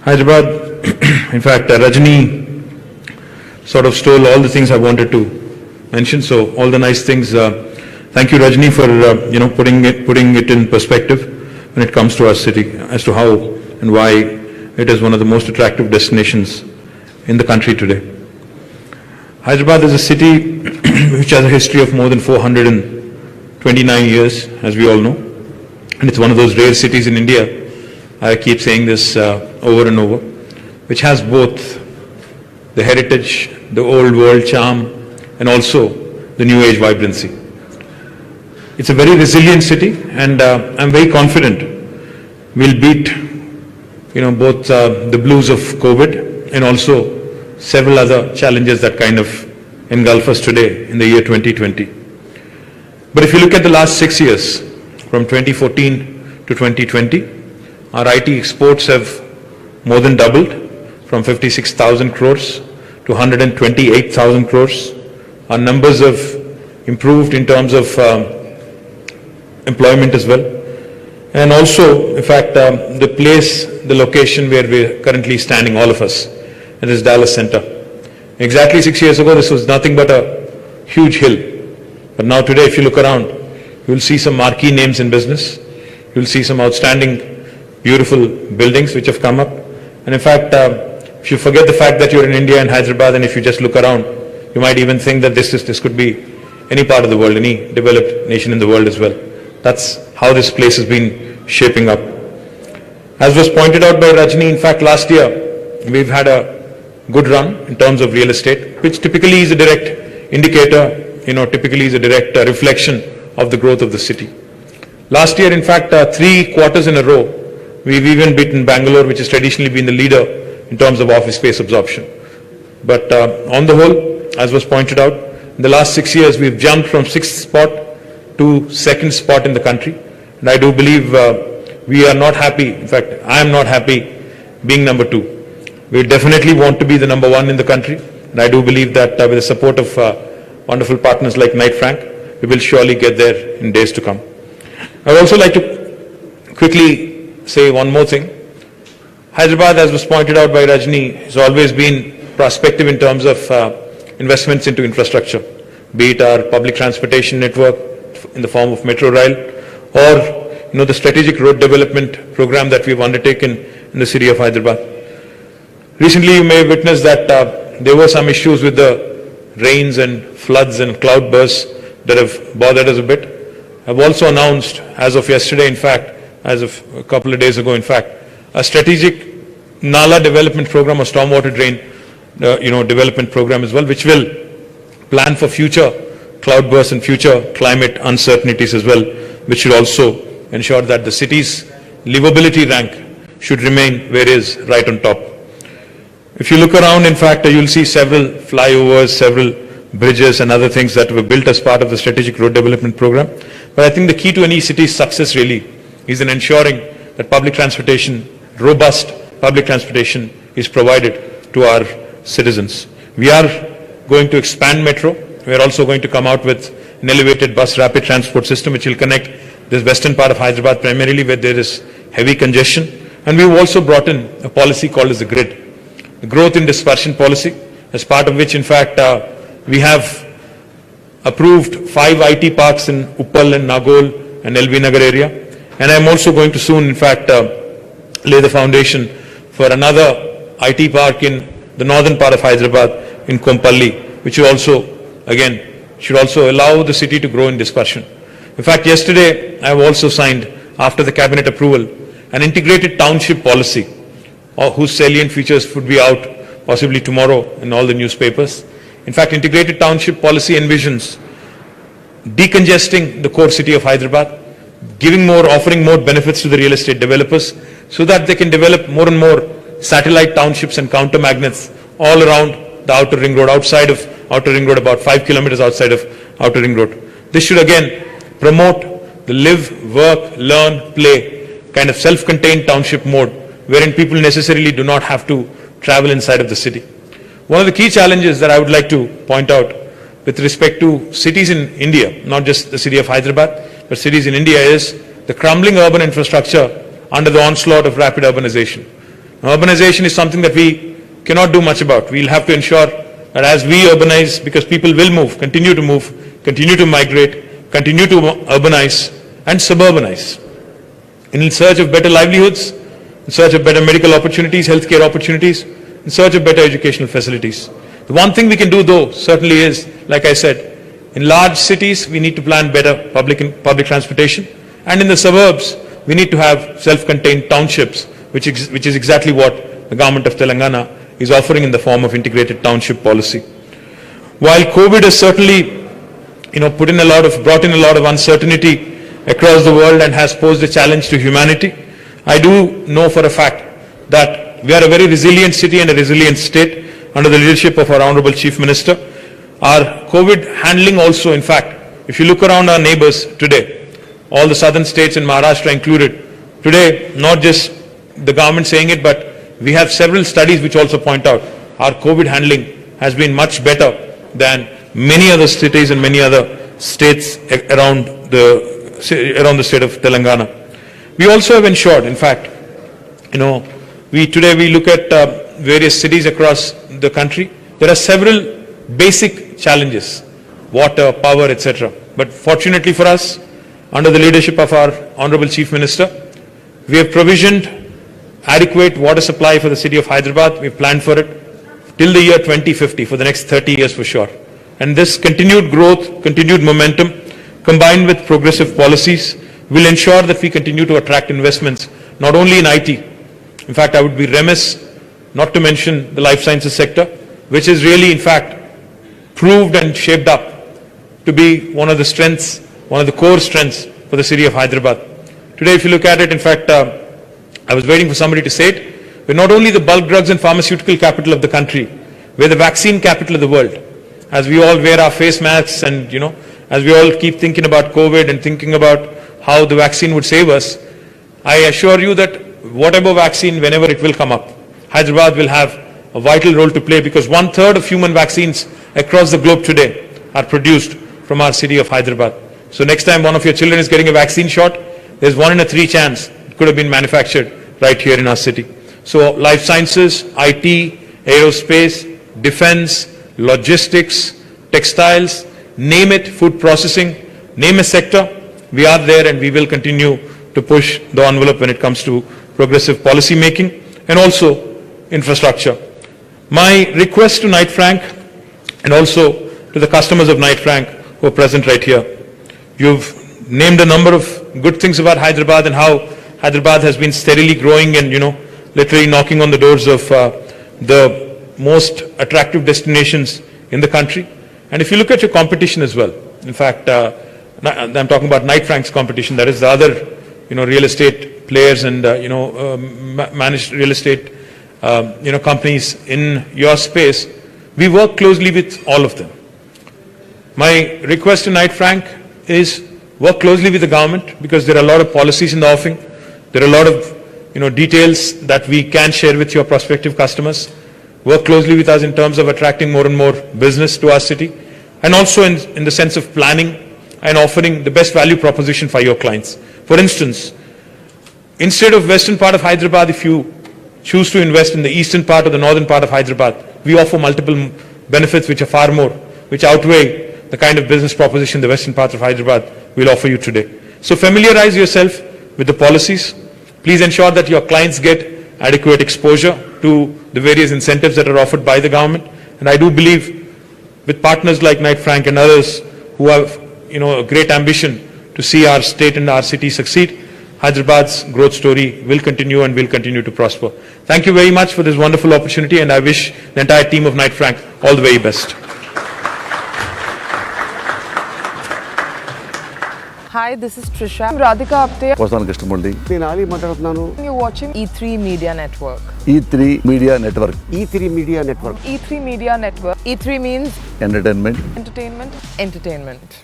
Hyderabad, in fact, Rajni sort of stole all the things I wanted to mention. So all the nice things. Thank you, Rajni, for putting it in perspective when it comes to our city as to how and why it is one of the most attractive destinations in the country today. Hyderabad is a city which has a history of more than 429 years, as we all know, and it's one of those rare cities in India. I keep saying this over and over, which has both the heritage, the old world charm, and also the new age vibrancy. It's a very resilient city, and I'm very confident we'll beat, both the blues of COVID and also several other challenges that kind of engulf us today in the year 2020. But if you look at the last 6 years, from 2014 to 2020, our IT exports have more than doubled from 56,000 crores to 128,000 crores. Our numbers have improved in terms of employment as well. And also, in fact, the location where we're currently standing, all of us, it is Dallas Center. Exactly 6 years ago, this was nothing but a huge hill. But now today, if you look around, you'll see some marquee names in business. You'll see some outstanding, beautiful buildings which have come up. And in fact, if you forget the fact that you're in India and Hyderabad, and if you just look around, you might even think that this could be any part of the world, any developed nation in the world as well. That's how this place has been shaping up. As was pointed out by Rajni, in fact, last year, we've had a good run in terms of real estate, which typically is a direct indicator, typically is a direct reflection of the growth of the city. Last year, in fact, 3 quarters in a row, we've even beaten Bangalore, which has traditionally been the leader in terms of office space absorption. But on the whole, as was pointed out, in the last 6 years, we've jumped from 6th spot to 2nd spot in the country. And I do believe we are not happy. In fact, I am not happy being number 2. We definitely want to be the number 1 in the country. And I do believe that with the support of wonderful partners like Knight Frank, we will surely get there in days to come. I would also like to quickly say one more thing. Hyderabad, as was pointed out by Rajni, has always been prospective in terms of investments into infrastructure, be it our public transportation network in the form of metro rail, or the strategic road development program that we've undertaken in the city of Hyderabad. Recently, you may have witnessed that there were some issues with the rains and floods and cloud bursts that have bothered us a bit. I've also announced, as of yesterday, in fact, as of a couple of days ago, in fact, a strategic Nala development program, a stormwater drain, development program as well, which will plan for future cloud bursts and future climate uncertainties as well, which should also ensure that the city's livability rank should remain where it is, right on top. If you look around, in fact, you'll see several flyovers, several bridges and other things that were built as part of the strategic road development program. But I think the key to any city's success really is in ensuring that public transportation, robust public transportation, is provided to our citizens. We are going to expand metro. We are also going to come out with an elevated bus rapid transport system which will connect this western part of Hyderabad primarily where there is heavy congestion. And we've also brought in a policy called as the GRID, the growth in dispersion policy, as part of which, in fact, we have approved 5 IT parks in Uppal and Nagol and LB Nagar area. And I'm also going to soon, in fact, lay the foundation for another IT park in the northern part of Hyderabad in Kompalli, which will also, again, should also allow the city to grow in dispersion. In fact, yesterday, I have also signed, after the cabinet approval, an integrated township policy, whose salient features would be out possibly tomorrow in all the newspapers. In fact, integrated township policy envisions decongesting the core city of Hyderabad, offering more benefits to the real estate developers so that they can develop more and more satellite townships and counter magnets all around the outer ring road, outside of outer ring road, about 5 kilometers outside of outer ring road. This should again promote the live, work, learn, play kind of self-contained township mode wherein people necessarily do not have to travel inside of the city. One of the key challenges that I would like to point out with respect to cities in India, not just the city of Hyderabad, but cities in India, is the crumbling urban infrastructure under the onslaught of rapid urbanization. Urbanization is something that we cannot do much about. We'll have to ensure that as we urbanize, because people will move, continue to migrate, continue to urbanize and suburbanize. In search of better livelihoods, in search of better medical opportunities, healthcare opportunities, in search of better educational facilities. The one thing we can do though certainly is, like I said, in large cities we need to plan better public transportation, and in the suburbs we need to have self-contained townships, which is exactly what the government of Telangana is offering in the form of integrated township policy. While COVID has certainly brought in a lot of uncertainty across the world and has posed a challenge to humanity, I do know for a fact that we are a very resilient city and a resilient state under the leadership of our Honorable Chief Minister. Our COVID handling also, in fact, if you look around our neighbors today, all the southern states and Maharashtra included, today, not just the government saying it, but we have several studies which also point out our COVID handling has been much better than many other cities and many other states around the state of Telangana. We also have ensured, in fact, today we look at various cities across the country. There are several basic challenges, water, power, etc. But fortunately for us, under the leadership of our Honorable Chief Minister, we have provisioned adequate water supply for the city of Hyderabad. We have planned for it till the year 2050, for the next 30 years for sure. And this continued growth, continued momentum, combined with progressive policies, will ensure that we continue to attract investments, not only in IT. In fact, I would be remiss not to mention the life sciences sector, which is really, in fact, proved and shaped up to be one of the strengths, one of the core strengths for the city of Hyderabad. Today, if you look at it, in fact, I was waiting for somebody to say it, we're not only the bulk drugs and pharmaceutical capital of the country, we're the vaccine capital of the world. As we all wear our face masks and, as we all keep thinking about COVID and thinking about how the vaccine would save us, I assure you that whatever vaccine, whenever it will come up, Hyderabad will have a vital role to play, because 1/3 of human vaccines across the globe today are produced from our city of Hyderabad. So next time one of your children is getting a vaccine shot, there's 1 in 3 chance it could have been manufactured right here in our city. So life sciences, IT, aerospace, defense, logistics, textiles, name it, food processing, name a sector, we are there, and we will continue to push the envelope when it comes to progressive policy making and also infrastructure. My request to Knight Frank and also to the customers of Knight Frank who are present right here, you've named a number of good things about Hyderabad and how Hyderabad has been steadily growing and, literally knocking on the doors of the most attractive destinations in the country. And if you look at your competition as well, in fact, I'm talking about Knight Frank's competition, that is the other, real estate players and, managed real estate, companies in your space, we work closely with all of them. My request to Knight Frank is work closely with the government, because there are a lot of policies in the offing. There are a lot of, details that we can share with your prospective customers. Work closely with us in terms of attracting more and more business to our city, and also in the sense of planning and offering the best value proposition for your clients. For instance, instead of western part of Hyderabad, if you choose to invest in the eastern part or the northern part of Hyderabad, we offer multiple benefits which outweigh the kind of business proposition the western part of Hyderabad will offer you today. So familiarize yourself with the policies. Please ensure that your clients get adequate exposure to the various incentives that are offered by the government. And I do believe with partners like Knight Frank and others who have, a great ambition to see our state and our city succeed, Hyderabad's growth story will continue and will continue to prosper. Thank you very much for this wonderful opportunity, and I wish the entire team of Knight Frank all the very best. Hi, this is Trisha. I'm Radhika Apte. Vasan Krishnamurthy. నేను ఆలీ మాట్లాడుతున్నాను. You're watching E3 Media Network. E3 Media Network. E3 Media Network. E3 Media Network. E3 means Entertainment. entertainment.